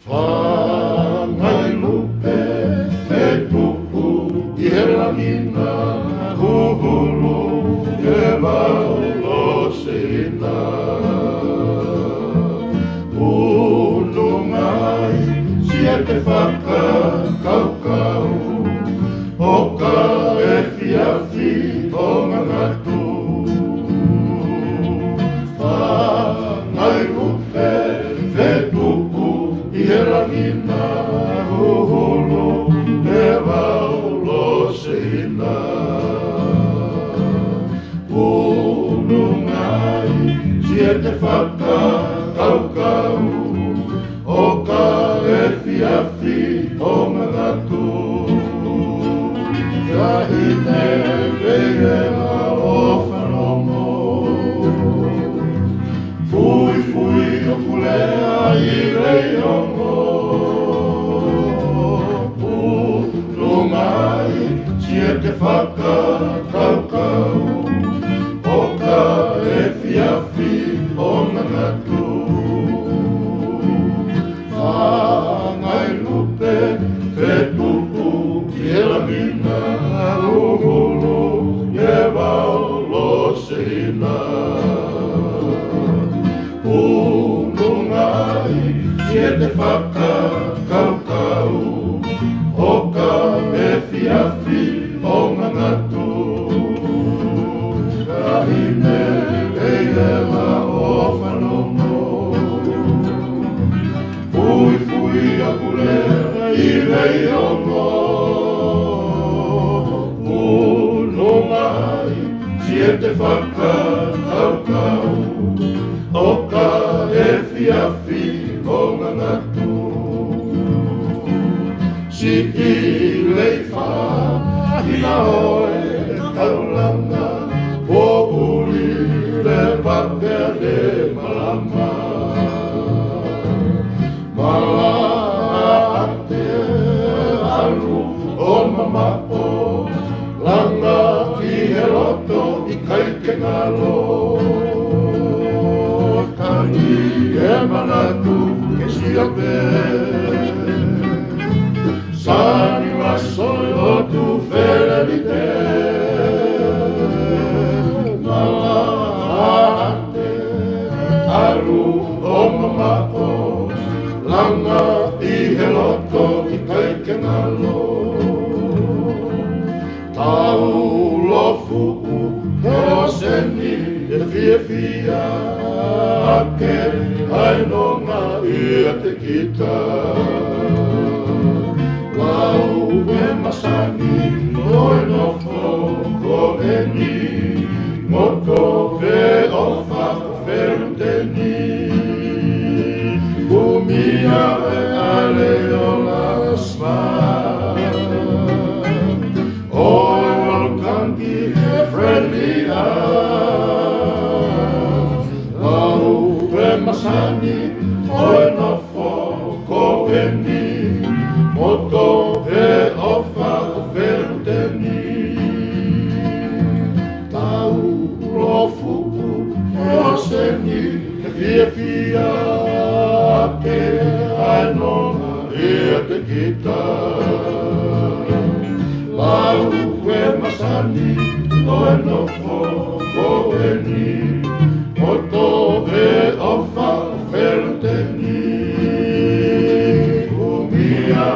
Whangai lupe e tupu I he langina huhulu e waulo sina. Unungai sia te whakakaukau o ka e whiawhi o ngangatu. Whangai lupe e tupu I he langina huhulu e waulo sina. Unungai sia te whakakaukau o ka e whiawhi o ngangatu. Ka hine reira o whanongo Fui fui o kulea I reiongo. Unungai sia te whakakaukau o ka e whiawhi o ngangatu. Whangai lupe e tupu I he langina huhulu e waulo sina. Unungai sia te whakakaukau o ka e whiawhi o ngangatu. Ka hine reira o whanongo Fui fui a kulea I reiongo. Unungai sia te whakakaukau o ka e whiawhi o ngangatu. Si I lei whahina oe taulanga o uli le wapea le malama. Malate alu o mamako langa ki he loto I kai ke ngalo. Kani e manatu ke siape Sani masoi o tu ferenite. Malate alu o mamako langa I he loto I kai ke ngalo. Tau lofu he o seni e whiawhia ake ainonga ia te kita. Lau e masani oi nofo ko eni moto e ofa feruteni. Umia e ale o lasma Oi walkangi e friendly Lau e masani oi nofo ko eni moto e ofa feruteni. Tau lofu e o seni e whiawhia ake ainonga ia te kita. Lau e masani oi nofo ko eni moto e ofa feruteni. Umia